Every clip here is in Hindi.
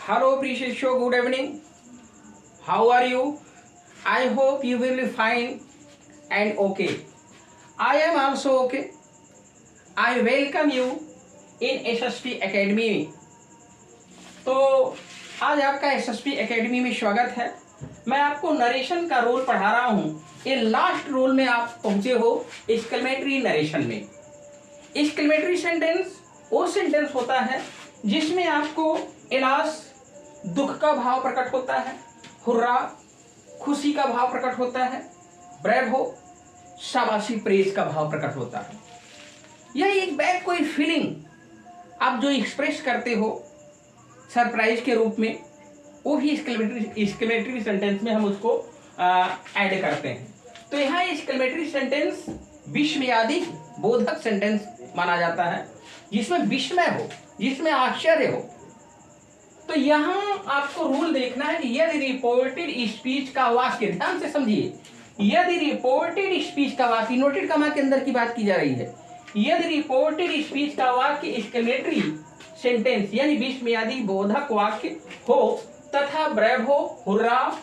Hello, precious show. Good evening. How are you? I hope you will be fine and okay. I am also okay. I welcome you in SSP Academy में। तो आज आपका SSP Academy में स्वागत है। मैं आपको नरेशन का रोल पढ़ा रहा हूँ। ये लास्ट रोल में आप पहुँचे हो एक्सक्लेमेटरी नरेशन में। एक्सक्लेमेटरी सेंटेंस वो सेंटेंस होता है जिसमें आपको एलास दुख का भाव प्रकट होता है, हुर्रा खुशी का भाव प्रकट होता है, ब्रेवो शाबाशी प्रेज का भाव प्रकट होता है। यह एक बैक कोई फीलिंग आप जो एक्सप्रेस करते हो सरप्राइज के रूप में, वो भी एक्सक्लेमेटरी सेंटेंस में हम उसको ऐड करते हैं। तो यहाँ एक्सक्लेमेटरी सेंटेंस विस्मयादिक बोधक सेंटेंस माना जाता है, जिसमें विस्मय हो, जिसमें आश्चर्य हो। तो यहाँ आपको रूल देखना है कि यदि रिपोर्टेड स्पीच का वाक्य, ध्यान से समझिए, यदि रिपोर्टेड स्पीच का वाक्य, नोटेड कमा के अंदर की बात की जा रही है, यदि रिपोर्टेड स्पीच का वाक्य एक्सक्लेमेटरी सेंटेंस यानी विस्मयादिक बोधक वाक्य हो तथा ब्रेवो, हुर्रा,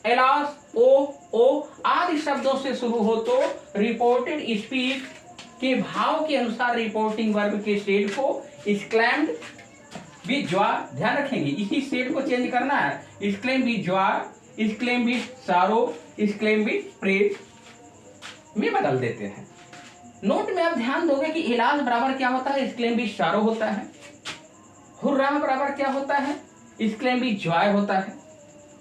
एलास, ओ आदि शब्दों से शुरू हो तो रिपोर्टेड स्पीच के भाव के अनुसार रिपोर्टिंग वर्ब के शेड को एक्सक्लेम्ड विद जॉय, ध्यान रखेंगे इसी शेड को चेंज करना है, exclaim with Joy, exclaim with सारो, एक्सक्लेम विद प्रेज में बदल देते हैं। नोट में आप ध्यान दोगे कि इलाज बराबर क्या होता है, एक्सक्लेम विद सारो होता है, हुर्रा बराबर क्या होता है, एक्सक्लेम विद जॉय होता है,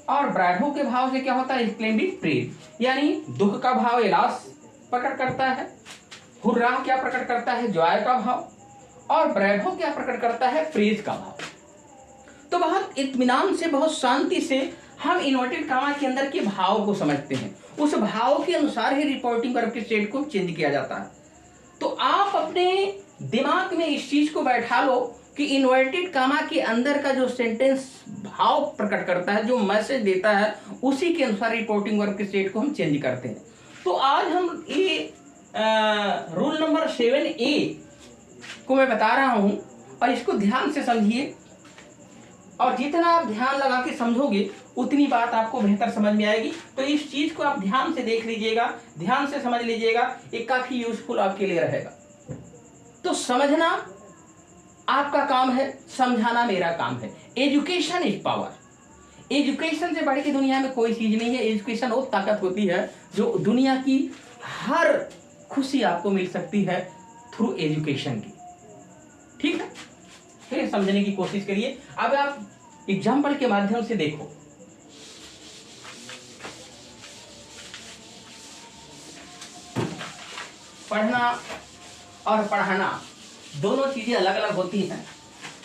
और ब्रेवो के भाव से क्या होता है, एक्सक्लेम विद प्रेज, यानी दुख का भाव इलाज प्रकट करता है, हुर्रा क्या प्रकट करता है, जॉय का भाव, और ब्रेवो क्या प्रकट करता है, प्रेज का भाव। तो बहुत इत्मीनान से, बहुत शांति से हम इन्वर्टेड कॉमा के अंदर के भाव को समझते हैं, उस भाव के अनुसार ही रिपोर्टिंग वर्ब के स्टेट को चेंज किया जाता है। तो आप अपने दिमाग में इस चीज को बैठा लो कि इन्वर्टेड कॉमा के अंदर का जो सेंटेंस भाव प्रकट करता है, जो मैसेज देता है, उसी के अनुसार रिपोर्टिंग वर्ब के स्टेट को हम चेंज करते हैं। तो आज हम ये रूल नंबर 7A को मैं बता रहा हूं और इसको ध्यान से समझिए, और जितना आप ध्यान लगा के समझोगे उतनी बात आपको बेहतर समझ में आएगी। तो इस चीज को आप ध्यान से देख लीजिएगा, ध्यान से समझ लीजिएगा, ये काफी यूजफुल आपके लिए रहेगा। तो समझना आपका काम है, समझाना मेरा काम है। Education is power. एजुकेशन से बढ़ के दुनिया में कोई चीज नहीं है। एजुकेशन वो ताकत होती है जो दुनिया की हर खुशी आपको मिल सकती है थ्रू एजुकेशन की। ठीक है, फिर समझने की कोशिश करिए। अब आप एग्जाम्पल के माध्यम से देखो। पढ़ना और पढ़ाना दोनों चीजें अलग अलग होती हैं।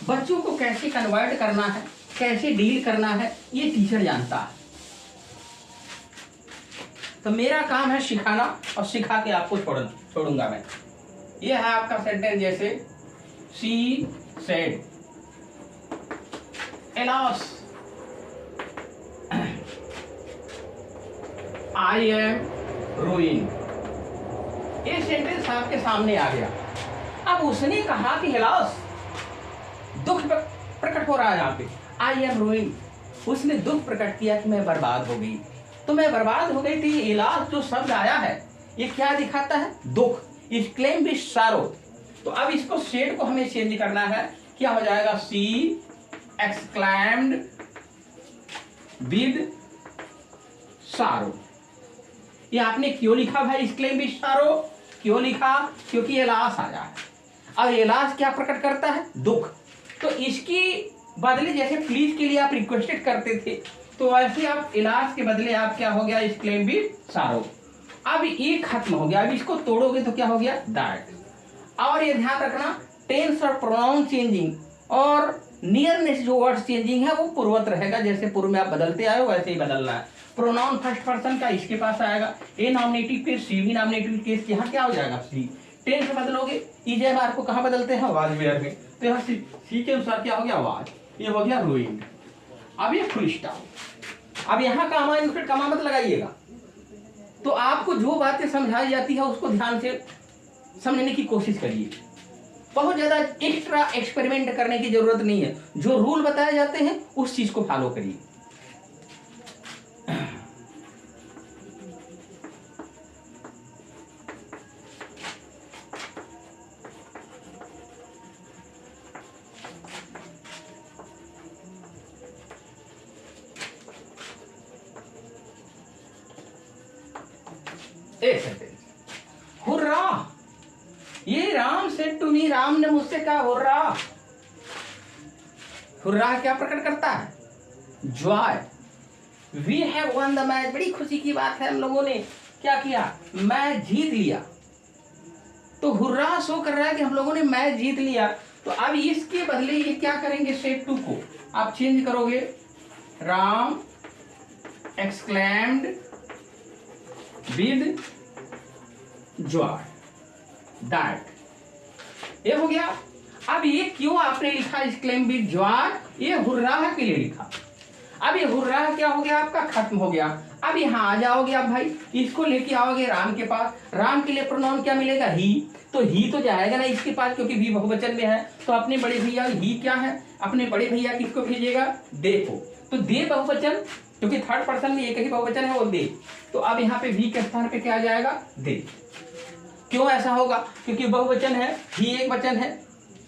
बच्चों को कैसे कन्वर्ट करना है, कैसे डील करना है, ये टीचर जानता है। तो मेरा काम है सिखाना, और सिखा के आपको छोड़ूंगा मैं। ये है आपका सेंटेंस, जैसे she said alas I am ruing. ये सेंटेंस आपके सामने आ गया। अब उसने कहा कि एलास, दुख प्रकट हो रहा है यहाँ पे, आई एम रूइंग। उसने दुख प्रकट किया कि मैं बर्बाद हो गई। तो मैं बर्बाद हो गई थी। एलास जो शब्द आया है, ये क्या दिखाता है, दुख। एक्सक्लेम विद सारो। तो अब इसको शेड को हमें चेंज करना है। क्या हो जाएगा, सी एक्सक्लेम्ड विद सारो। ये आपने क्यों लिखा भाई, एक्सक्लेम विद सारो क्यों लिखा, क्योंकि एलास आया है। अब एलास क्या प्रकट करता है, दुख। तो इसकी बदले जैसे प्लीज के लिए आप रिक्वेस्टेड करते थे, तो वैसे आप एलास के बदले आप क्या हो गया, एक्सक्लेम विद सारो। अब ये खत्म हो गया। अब इसको तोड़ोगे तो क्या हो गया, दैट। और ये ध्यान रखना, टेंस और प्रोनाउन चेंजिंग और नियरनेस जो वर्ड चेंजिंग है वो पूर्वत रहेगा। जैसे पूर्व में आप बदलते आए हो वैसे ही बदलना है। प्रोनाउन फर्स्ट पर्सन का इसके पास आएगा, ए नॉमिनेटिव केस, सी भी नॉमिनेटिव केस, यहाँ क्या हो जाएगा, सी। टेंस बदलोगे, ईजे बार को कहाँ बदलते हैं, वाज वेयर में। तो यहाँ सी के अनुसार क्या हो गया, वाज। ये हो गया रूइंड। अब ये फुल स्टॉप। अब यहाँ कामा इनफिट कामा मत लगाइएगा। तो आपको जो बातें समझाई जाती है उसको ध्यान से समझने की कोशिश करिए। बहुत ज्यादा एक्स्ट्रा एक्सपेरिमेंट करने की जरूरत नहीं है, जो रूल बताए जाते हैं उस चीज को फॉलो करिए। एक सेंटेंस, हुर्रा, ये Ram said to me, Ram ने मुझसे कहा हुर्रा। हुर्रा क्या प्रकट करता है? Joy. We have won the match, बड़ी खुशी की बात है, हम लोगों ने क्या किया? मैच जीत लिया। तो हुर्रा शो कर रहा है कि हम लोगों ने मैच जीत लिया। तो अब इसके बदले ये क्या करेंगे? सेड टू को आप चेंज करोगे, Ram exclaimed with Joy that, ये हो गया। अब ये क्यों आपने लिखा एक्सक्लेम विद जॉय? ये हुर्रा के लिए लिखा। अब ये हुर्रा क्या हो गया? आपका खत्म हो गया। अब यहाँ आ जाओगे आप भाई, इसको लेके आओगे राम के पास। राम के लिए प्रोनाउन क्या मिलेगा? ही। तो ही तो जाएगा ना इसके पास, क्योंकि भी बहुवचन में है। तो अपने बड़े भैया, ही क्या है? अपने बड़े भैया किसको भेजेगा? दे को। तो दे बहुवचन, क्योंकि थर्ड पर्सन में एक ही बहुवचन है, वो दे। तो अब यहाँ पे भी के स्थान पे क्या आ जाएगा? दे। क्यों ऐसा होगा? क्योंकि बहुवचन है, ही एक वचन है,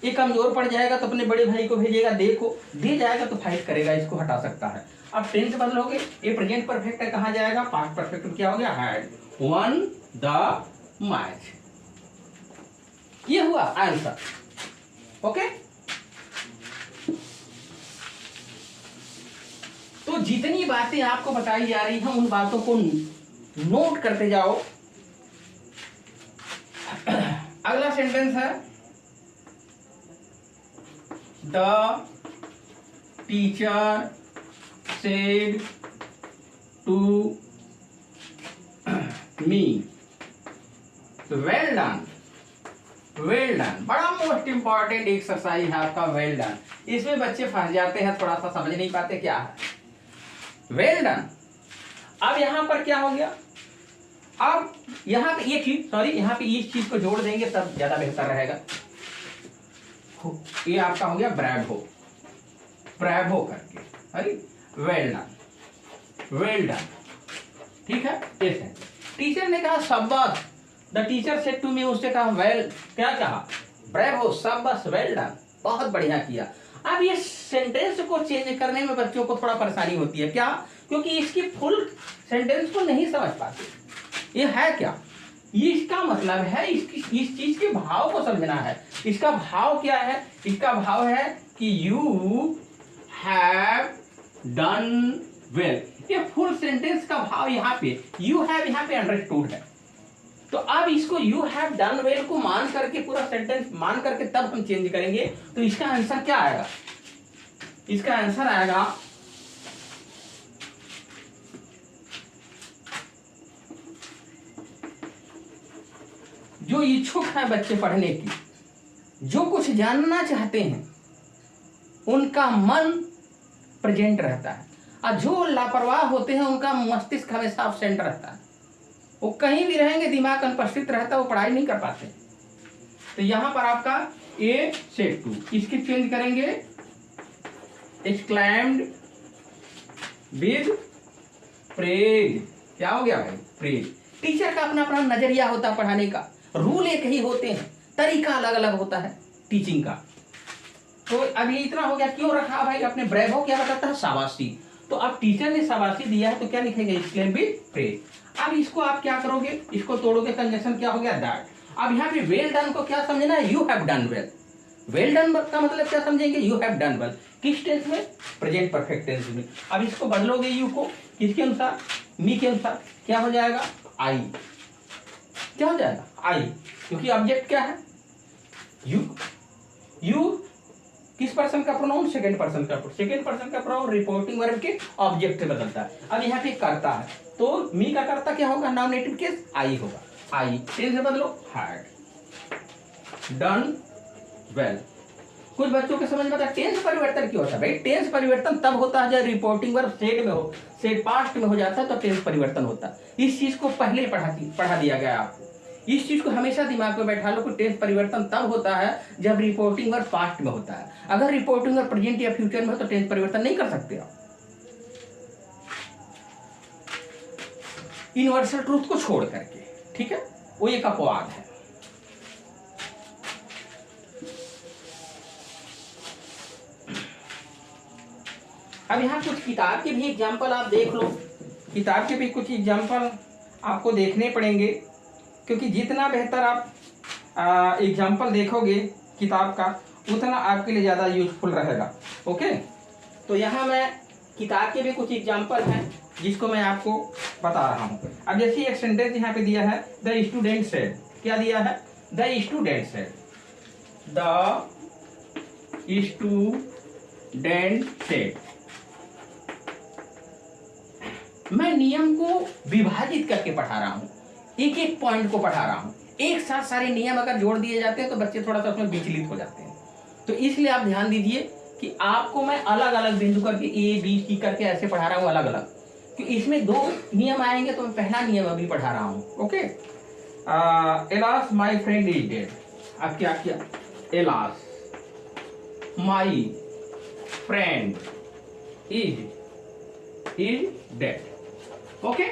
ये कमजोर पड़ जाएगा तो अपने बड़े भाई को भेजेगा, दे को। दे जाएगा तो फाइट करेगा, इसको हटा सकता है। अब टेंस बदलोगे, ये प्रेजेंट परफेक्ट है, कहाँ जाएगा? पास्ट परफेक्ट में क्या हो गया? Had one the match. ये हुआ आंसर। ओके, तो जितनी बातें आपको बताई जा रही हैं उन बातों को नोट करते जाओ। अगला सेंटेंस है, the teacher said to me, well done. Well done बड़ा मोस्ट इंपॉर्टेंट एक्सरसाइज है आपका, वेल डन। इसमें बच्चे फंस जाते हैं, थोड़ा सा समझ नहीं पाते क्या है वेल डन। अब यहां पर क्या हो गया? अब यहां पे ये चीज, सॉरी, यहां पे इस चीज को जोड़ देंगे तब ज्यादा बेहतर रहेगा। ये आपका हो गया ब्रैवो, ब्रैवो करके, अरे वेल डन, वेल डन। ठीक है, ऐसे टीचर ने कहा शाबाश, the teacher said to me, उसने कहा वेल, क्या कहा? ब्रैवो, शाबाश, वेल डन, बहुत बढ़िया किया। अब ये सेंटेंस को चेंज करने में बच्चों को थोड़ा परेशानी होती है, क्या? क्योंकि इसकी फुल सेंटेंस को नहीं समझ पाते। ये है क्या? ये इसका मतलब है, इसकी इस चीज के भाव को समझना है। इसका भाव क्या है? इसका भाव है कि यू हैव डन वेल। ये फुल सेंटेंस का भाव यहाँ पे यू हैव, यहाँ पे अंडरस्टूड है। तो अब इसको यू हैव डन वेल को मान करके, पूरा सेंटेंस मान करके तब हम चेंज करेंगे। तो इसका आंसर क्या आएगा? इसका आंसर आएगा जो इच्छुक है बच्चे पढ़ने की, जो कुछ जानना चाहते हैं, उनका मन प्रेजेंट रहता है, और जो लापरवाह होते हैं उनका मस्तिष्क हमेशा एब्सेंट रहता है। वो कहीं भी रहेंगे, दिमाग अनुपस्थित रहता है, वो पढ़ाई नहीं कर पाते। तो यहां पर आपका ए सेड टू, इसकी चेंज करेंगे एक्सक्लेम्ड विद प्रेज। क्या हो गया भाई? प्रेज। टीचर का अपना अपना नजरिया होता है पढ़ाने का, रूल एक ही होते हैं, तरीका अलग अलग होता है टीचिंग का। तो अभी इतना हो गया। क्यों रखा भाई? अपने ब्रैवो क्या बताता है? शाबाशी। तो अब टीचर ने शाबाशी दिया है तो क्या लिखेंगे? Exclaim with praise. अब इसको आप क्या करोगे? इसको तोड़ोगे, कंजंक्शन क्या हो गया? दैट। अब यहाँ पे वेल डन को क्या समझना है? You have done well. Well done का मतलब क्या समझेंगे? You have done well. किस टेंस में? प्रेजेंट परफेक्ट टेंस में। अब इसको बदलोगे यू को किसके अनुसार? मी के अनुसार। क्या हो जाएगा? आई। क्या हो जाएगा? आई, क्योंकि ऑब्जेक्ट क्या है? यू। यू किस पर्सन का प्रोनाउन? सेकंड पर्सन का। सेकंड पर्सन का प्रोनाउन रिपोर्टिंग वर्ब के ऑब्जेक्ट से बदलता है। अब यहाँ पे करता है, तो मी का करता क्या होगा? नॉमिनेटिव केस आई होगा। आई टेंस से बदलो, हैड डन वेल। कुछ बच्चों के समझ में आता है टेंस परिवर्तन क्यों होता है? भाई टेंस परिवर्तन तब होता है जब रिपोर्टिंग वर्ब सेड में हो, सेड पास्ट में हो जाता है तो टेंस परिवर्तन होता है। इस चीज को पहले पढ़ा दिया गया आपको। इस चीज को हमेशा दिमाग में बैठा लो कि टेंस परिवर्तन तब होता है जब रिपोर्टिंग वर्ब पास्ट में होता है। अगर रिपोर्टिंग वर्ब प्रेजेंट या फ्यूचर में हो तो टेंस परिवर्तन नहीं कर सकते आप, यूनिवर्सल ट्रूथ को छोड़ करके। ठीक है, वो एक अपवाद है। अब यहाँ कुछ किताब के भी एग्जाम्पल आप देख लो, किताब के भी कुछ एग्जाम्पल आपको देखने पड़ेंगे, क्योंकि जितना बेहतर आप एग्जाम्पल देखोगे किताब का उतना आपके लिए ज़्यादा यूजफुल रहेगा। ओके, तो यहाँ मैं किताब के भी कुछ एग्जाम्पल हैं जिसको मैं आपको बता रहा हूँ। अब जैसे एक सेंटेंस यहाँ पे दिया है, द स्टूडेंट सेड। क्या दिया है? The student said. The student said. मैं नियम को विभाजित करके पढ़ा रहा हूँ, एक एक पॉइंट को पढ़ा रहा हूँ। एक साथ सारे नियम अगर जोड़ दिए जाते हैं तो बच्चे थोड़ा सा उसमें विचलित हो जाते हैं। तो इसलिए आप ध्यान दीजिए कि आपको मैं अलग अलग बिंदु करके ए बी सी करके ऐसे पढ़ा रहा हूँ अलग अलग, कि इसमें 2 नियम आएंगे तो मैं पहला नियम अभी पढ़ा रहा हूँ। Okay, alas my friend is dead. अब क्या किया? Alas my friend is dead. Okay,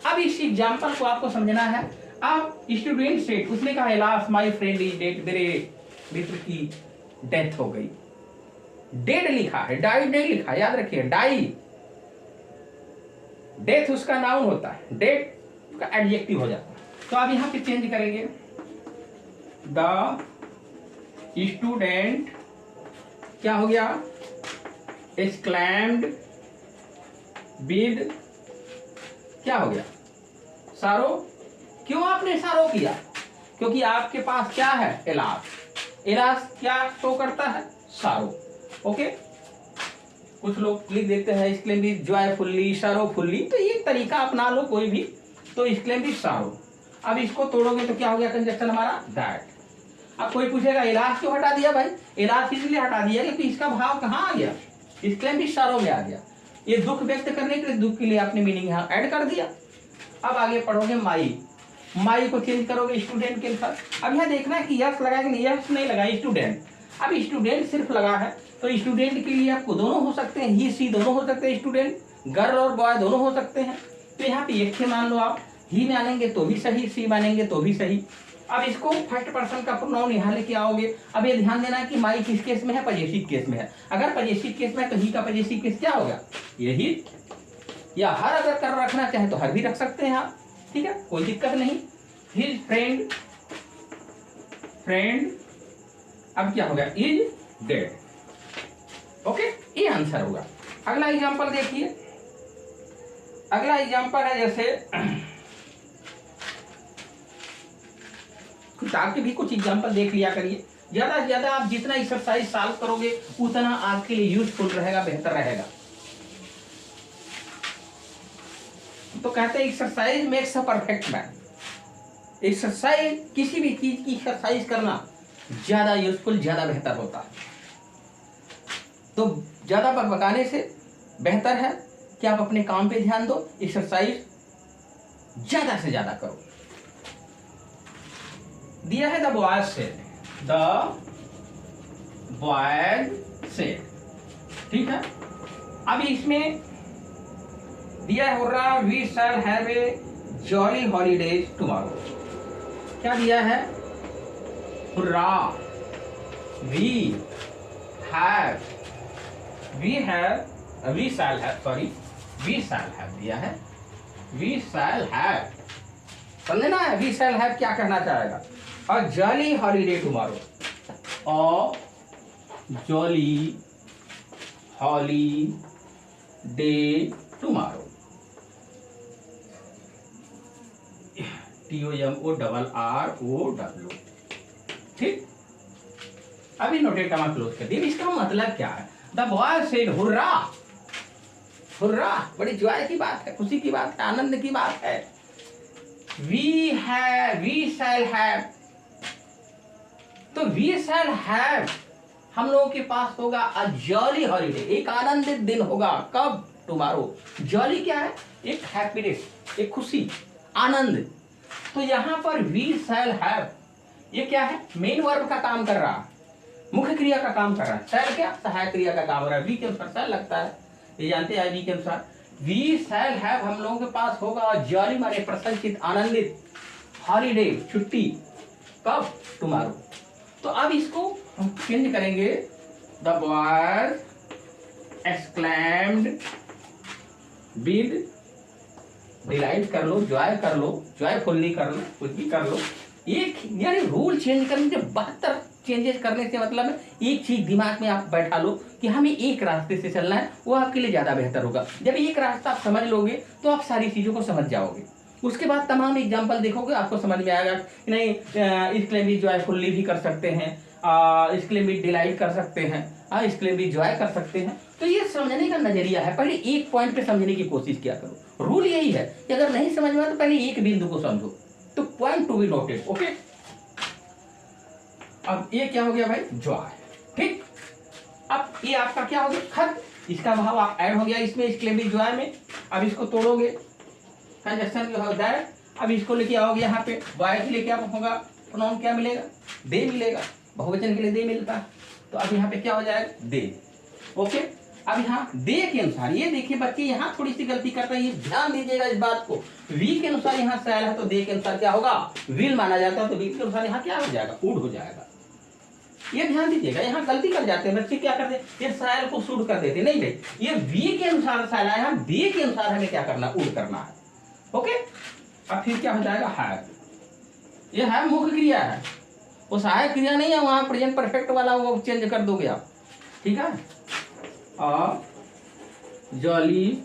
अब इस एग्जाम्पल को आपको समझना है। अब स्टूडेंट सेड, उसने कहा alas my friend is dead, मेरे मित्र की डेथ हो गई। डेड लिखा है, डाई नहीं लिखा, याद रखिए। डाई, डेथ उसका नाउन होता है, डेड का एडजेक्टिव हो जाता है। तो अब यहां पे चेंज करेंगे, द स्टूडेंट क्या हो गया? एक्सक्लेम्ड विद, क्या हो गया? सारो। क्यों आपने सारो किया? क्योंकि आपके पास क्या है? एलास। एलास क्या शो करता है? सारो। ओके, कुछ लोग लिख देते हैं एक्सक्लेम विद जॉयफुल्ली, सारोफुल्ली, तो ये तरीका अपना लो कोई भी। तो एक्सक्लेम विद सारो। अब इसको तोड़ोगे तो क्या हो गया कंजक्शन हमारा? दैट। अब कोई पूछेगा एलास क्यों हटा दिया भाई? एलास इसलिए हटा दिया क्योंकि इसका भाव कहाँ आ गया? एक्सक्लेम विद सारो में आ गया। ये दुख व्यक्त करने के लिए, दुख के लिए आपने मीनिंग यहाँ ऐड कर दिया। अब आगे पढ़ोगे माई, माई को चेंज करोगे स्टूडेंट के साथ। अब यहाँ देखना है कि यस लगा कि नहीं, यस नहीं लगा, स्टूडेंट। अब स्टूडेंट सिर्फ लगा है तो स्टूडेंट के लिए आपको दोनों हो सकते हैं, ही सी दोनों हो सकते हैं, स्टूडेंट गर्ल और बॉय दोनों हो सकते हैं। तो यहाँ पे एक से मान लो आप, ही मानेंगे तो भी सही, सी मानेंगे तो भी सही। अब इसको फर्स्ट पर्सन का प्रोनाउन यहाँ लेके आओगे। अब ये ध्यान देना है कि माई किस केस में है? पजेसिव केस में है। अगर पजेसिव केस में है तो ही का पजेसिव केस क्या होगा? यही, या हर अगर कर रखना चाहे तो हर भी रख सकते हैं आप। ठीक है, कोई दिक्कत नहीं। हिज फ्रेंड, फ्रेंड अब क्या होगा? Is dead. ओके, ये आंसर होगा। अगला एग्जांपल देखिए। अगला एग्जांपल है जैसे किताब के भी कुछ एग्जांपल देख लिया करिए। ज्यादा से ज्यादा आप जितना एक्सरसाइज सॉल्व करोगे उतना आपके लिए यूजफुल रहेगा, बेहतर रहेगा। तो कहते हैं exercise makes a perfect man. Exercise, किसी भी चीज की एक्सरसाइज करना ज्यादा यूजफुल, ज्यादा बेहतर होता है। तो ज्यादा बकबकाने से बेहतर है कि आप अपने काम पे ध्यान दो, एक्सरसाइज ज्यादा से ज्यादा करो। दिया है the boys said, the boys said. ठीक है, अब इसमें दिया है hurrah we shall have a jolly holidays tomorrow. क्या दिया है? Hurrah we have, we shall have, sorry we shall have दिया है, वी शैल हैव। समझना है वी शैल हैव क्या कहना चाहेगा? अ जॉली हॉलीडे टुमारो, अ जॉली हॉलीडे टुमारो। TOMORROW। ठीक, अभी नोटेड का मैं क्लोज कर दिया। इसका मतलब क्या है? The boy said hurrah, hurrah बड़ी जॉय की बात है, खुशी की बात है, आनंद की बात है। वी शैल हैव, तो वी शैल हैव हम लोगों के पास होगा अ जॉली हॉलीडे, एक आनंदित दिन होगा। कब? टुमारो। जॉली क्या है? एक हैप्पीनेस, एक खुशी, आनंद। तो यहाँ पर वी शैल हैव, ये क्या है, मेन वर्ब का काम कर रहा है, मुख्य क्रिया का काम कर रहा है। शैल क्या, सहायक क्रिया का काम कर रहा है। वी के अनुसार शैल लगता है, ये जानते हैं। वी के अनुसार वी शैल हैव हम लोगों के पास होगा जॉली माने प्रसन्नचित, आनंदित, हॉलीडे छुट्टी, कब, टुमारो। तो अब इसको हम चेंज करेंगे, the boys exclaimed with delight कर लो, जॉय कर लो, जॉयफुल्ली कर लो, कुछ भी कर लो। एक यानी रूल चेंज करने से 72 चेंजेस करने से मतलब एक चीज दिमाग में आप बैठा लो कि हमें एक रास्ते से चलना है, वो आपके लिए ज्यादा बेहतर होगा। जब एक रास्ता आप समझ लोगे तो आप सारी चीजों को समझ जाओगे। उसके बाद तमाम एग्जाम्पल देखोगे, आपको समझ में आएगा कि नहीं, इसके लिए भी जॉयफुल्ली भी कर सकते हैं, इसके लिए भी डिलाइट कर सकते हैं, इसके लिए भी जॉय कर सकते हैं। तो ये समझने का नजरिया है। पहले एक पॉइंट पे समझने की कोशिश किया करो। रूल यही है कि अगर नहीं समझ में आए तो पहले एक बिंदु को समझो। तो point to be noted, okay. अब ये क्या हो गया भाई, जॉय, ठीक। अब ये आपका क्या हो गया, खत, इसका भाव ऐड हो गया इसमें, इसके लिए भी जॉय में। अब इसको तोड़ोगे, कंजक्शन जो होता है, अब इसको लेके आओगे यहाँ पे, बॉय के लिए क्या होगा, प्रोनाउन क्या मिलेगा, दे मिलेगा, बहुवचन के लिए दे मिलता है। तो अब यहाँ पे क्या हो जाएगा, दे, ओके। अब यहाँ दे के अनुसार, ये देखिए बच्चे यहाँ थोड़ी सी गलती करते हैं, ये ध्यान दीजिएगा इस बात को। वी के अनुसार यहाँ शैल है तो दे के अनुसार क्या होगा, विल माना जाता है, तो वी के अनुसार यहाँ क्या हो जाएगा, वुड हो जाएगा। ये ध्यान दीजिएगा, यहाँ गलती कर जाते हैं बच्चे, क्या करते हैं, ये शैल को शुड कर देते, नहीं भाई, ये वी के अनुसार शैल है, यहाँ दे के अनुसार हमें क्या करना, वुड करना है, ओके। अब फिर क्या हो जाएगा, है, ये है मुख्य क्रिया है, वो सहायक क्रिया नहीं है, वहां प्रेजेंट परफेक्ट वाला वो चेंज कर दोगे आप, ठीक है। जॉली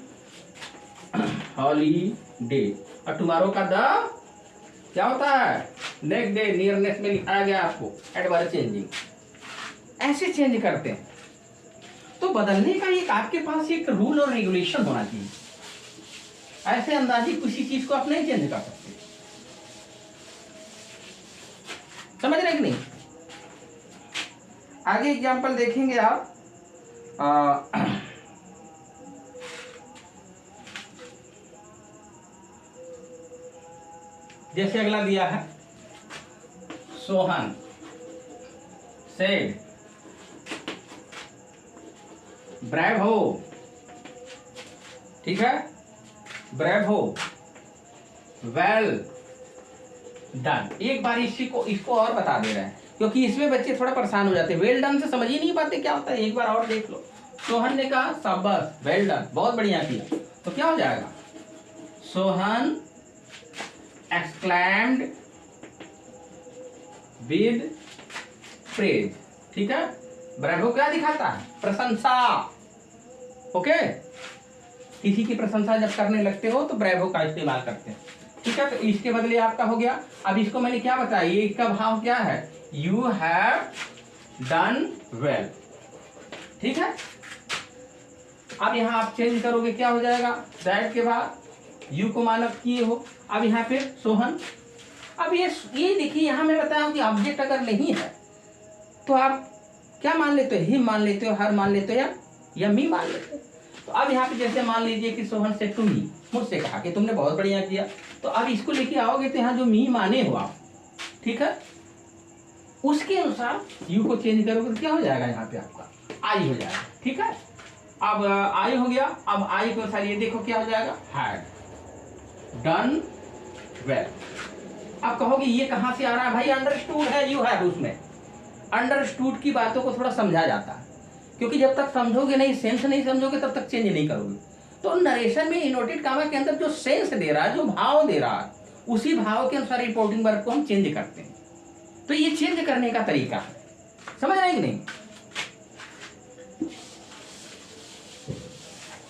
हॉलीडे, और टुमारो का द क्या होता है, नेक्स्ट डे, नियरनेस में लिखाया गया आपको, एडवर्ब चेंजिंग, ऐसे चेंज करते हैं। तो बदलने का एक आपके पास एक रूल और रेगुलेशन होना चाहिए। ऐसे अंदाजी किसी चीज को आप नहीं चेंज कर सकते, समझ रहे कि नहीं। आगे एग्जांपल देखेंगे आप, जैसे अगला दिया है, सोहन सेड ब्रेव हो, ठीक है, ब्रेव हो, वेल डन। एक बार इसको और बता दे रहे हैं, क्योंकि इसमें बच्चे थोड़ा परेशान हो जाते हैं, वेल डन से समझ ही नहीं पाते क्या होता है। एक बार और देख लो, सोहन ने कहा शाबाश, वेल डन, बहुत बढ़िया किया, तो क्या हो जाएगा, सोहन exclaimed with praise, ठीक है। ब्रेवो क्या दिखाता है, प्रशंसा, ओके। किसी की प्रशंसा जब करने लगते हो तो ब्रेवो का इस्तेमाल करते हैं, ठीक है। तो इसके बदले आपका हो गया, अब इसको मैंने क्या बताया, ये इसका भाव क्या है, यू हैव डन वेल, ठीक है। अब यहाँ आप चेंज करोगे, क्या हो जाएगा, दैट के बाद यू को मानक किए हो, अब यहाँ पे सोहन। अब ये देखिए, यहाँ मैं बताया कि ऑब्जेक्ट अगर नहीं है तो आप क्या मान लेते हो, हिम मान लेते हो, हर मान लेते हो, या मी मान लेते हो। तो अब यहाँ पे जैसे मान लीजिए कि सोहन से टू मी, मुझसे कहा कि तुमने बहुत बढ़िया किया, तो अब इसको लेके आओगे तो यहाँ जो मी माने हो आप, ठीक है, उसके अनुसार यू को चेंज करोगे तो क्या हो जाएगा, यहाँ पे आपका आई हो जाएगा, ठीक है। अब आई हो गया, अब आई के अनुसार ये देखो क्या हो जाएगा, हैड डन वेल। अब कहोगे ये कहां से आ रहा है भाई, अंडरस्टूड है, यू हैव, उसमें अंडरस्टूड की बातों को थोड़ा समझा जाता है, क्योंकि जब तक समझोगे नहीं, सेंस नहीं समझोगे, तब तक चेंज नहीं करोगे। तो नरेशन में इनवर्टेड कामा के अंदर जो सेंस दे रहा है, जो भाव दे रहा है, उसी भाव के अनुसार रिपोर्टिंग वर्ब को हम चेंज करते हैं। तो ये चेंज करने का तरीका है, समझ रहे कि नहीं।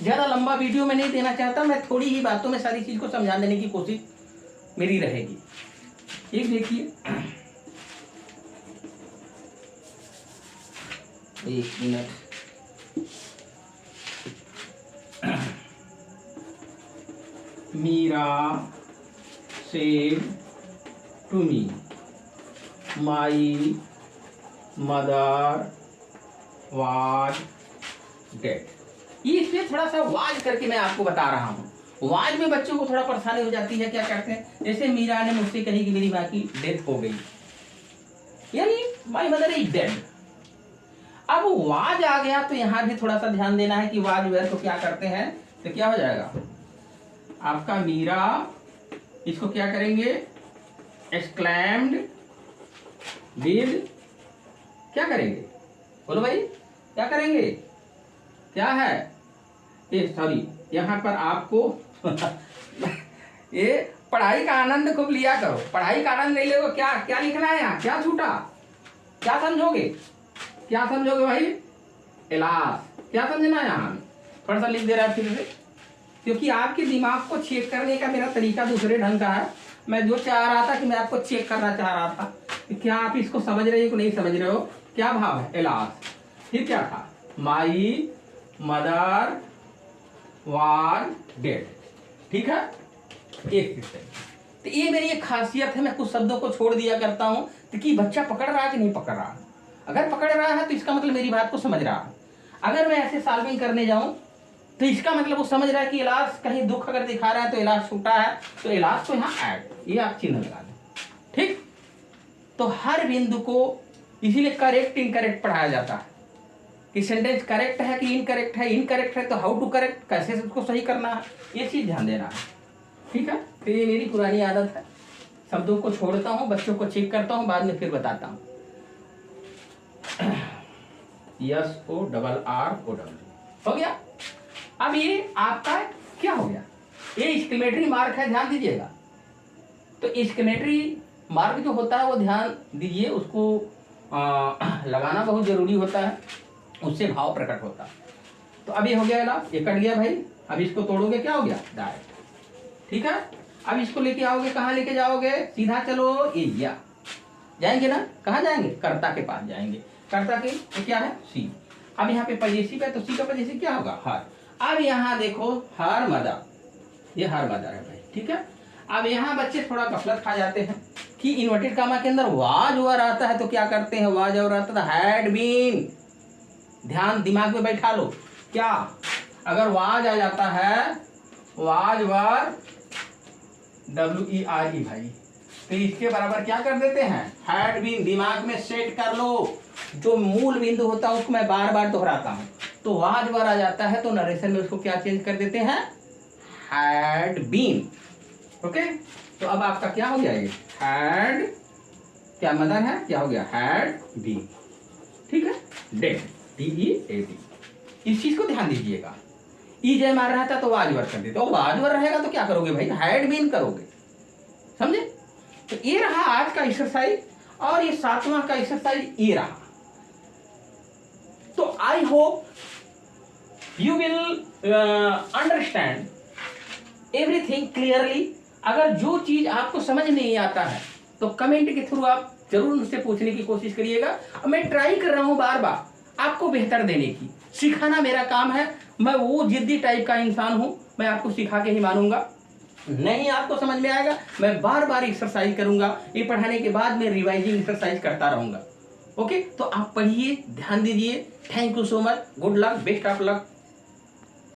ज्यादा लंबा वीडियो में नहीं देना चाहता, मैं थोड़ी ही बातों में सारी चीज को समझा देने की कोशिश मेरी रहेगी। एक देखिए, एक minute, Meera said to me my mother was dead. ये इसमें थोड़ा सा वाज करके मैं आपको बता रहा हूँ, वाज में बच्चों को थोड़ा परेशानी हो जाती है, क्या करते हैं, जैसे मीरा ने मुझसे कही कि मेरी माँ की डेथ हो गई, यानी माई मदर इज डेड। अब वाज आ गया तो यहाँ भी थोड़ा सा ध्यान देना है कि वाज वेयर को क्या करते हैं, तो क्या हो जाएगा आपका मीरा, इसको क्या करेंगे, एक्सक्लैम्ड विद, क्या करेंगे, बोलो भाई क्या करेंगे, क्या है ये, सॉरी यहाँ पर आपको ये पढ़ाई का आनंद खूब लिया करो, पढ़ाई का आनंद नहीं लोगे, क्या क्या लिखना है यहाँ, क्या छूटा, क्या समझोगे, क्या समझोगे भाई, इलाज, क्या समझना है यहाँ, थोड़ा सा लिख दे रहा है फिर से, क्योंकि आपके दिमाग को चेक करने का मेरा तरीका दूसरे ढंग का है। मैं जो चाह रहा था कि मैं आपको चेक करना चाह रहा था कि क्या आप इसको समझ रहे हो कि नहीं समझ रहे हो, क्या भाव है, इलाज, फिर क्या था, माई मदर वाज डेड, ठीक है, एक तो ये मेरी एक खासियत है, मैं कुछ शब्दों को छोड़ दिया करता हूँ कि बच्चा पकड़ रहा है कि नहीं पकड़ रहा, अगर पकड़ रहा है तो इसका मतलब मेरी बात को समझ रहा है, अगर मैं ऐसे सॉल्विंग करने जाऊं तो इसका मतलब वो समझ रहा है कि इलाज कहीं दुख अगर दिखा रहा है तो इलाज छूटा है, तो इलाज को यहाँ ऐड, ये आप चिन्ह लगा दें, ठीक। तो हर बिंदु को इसीलिए करेक्ट इनकरेक्ट पढ़ाया जाता है कि सेंटेंस करेक्ट है कि इनकरेक्ट है, इनकरेक्ट है तो हाउ टू करेक्ट, कैसे उसको सही करना है, ये चीज ध्यान देना है, ठीक है। तो ये मेरी पुरानी आदत है, शब्दों को छोड़ता हूँ, बच्चों को चेक करता हूँ, बाद में फिर बताता हूँ। SORROW हो गया। अब ये आपका क्या हो गया, ये एक्सक्लेमेटरी मार्क है, ध्यान दीजिएगा। तो एक्सक्लेमेटरी मार्क जो होता है वो ध्यान दीजिए, उसको लगाना बहुत जरूरी होता है, उससे भाव प्रकट होता है। तो अब ये हो गया ना, ये कट गया भाई, अब इसको तोड़ोगे क्या हो गया, डायरेक्ट, ठीक है। अब इसको लेके आओगे, कहाँ लेके जाओगे, सीधा चलो एरिया जाएंगे ना, कहाँ जाएंगे, कर्ता के पास जाएंगे, कर्ता के तो क्या है सी, अब यहाँ पे पजेसिव है तो सी का पजेसिव क्या होगा, हर। अब यहाँ देखो हर मदर, ये हर मदर है भाई, ठीक है। अब यहाँ बच्चे थोड़ा गफलत खा जाते हैं कि इन्वर्टेड कामा के अंदर वाज ओवर आता है तो क्या करते हैं, वाज ओवर आता था हैड बीन, ध्यान दिमाग में बैठा लो, क्या अगर वाज आ जाता है, वाज वर WERE भाई, तो इसके बराबर क्या कर देते हैं, हैड बीन, दिमाग में सेट कर लो, जो मूल बिंदु होता है उसको मैं बार बार दोहराता हूं, तो वाज वर आ जाता है तो नरेशन में उसको क्या चेंज कर देते हैं, हैड बीन, ओके। तो अब आपका क्या हो गया, ये हैड क्या मदर है, क्या हो गया, हैड बीन, ठीक है, डेड, DEAD, इस चीज को ध्यान दीजिएगा। ई जय मार रहा था तो वाज वर कर देते, और वाज वर रहेगा तो क्या करोगे भाई, हैड बीन करोगे, समझे। तो ये रहा आज का एक्सरसाइज, और ये 7वां का एक्सरसाइज ये रहा। तो I hope you will understand everything clearly. अगर जो चीज आपको समझ नहीं आता है तो कमेंट के थ्रू आप जरूर मुझसे पूछने की कोशिश करिएगा, मैं ट्राई कर रहा हूं बार बार आपको बेहतर देने की, सिखाना मेरा काम है, मैं वो जिद्दी टाइप का इंसान हूं, मैं आपको सिखा के ही मानूंगा। नहीं आपको समझ में आएगा, मैं बार बार एक्सरसाइज करूंगा, ये पढ़ाने के बाद मैं रिवाइजिंग एक्सरसाइज करता रहूंगा, ओके। तो आप पढ़िए, ध्यान दीजिए, thank you so much, good luck, best of luck.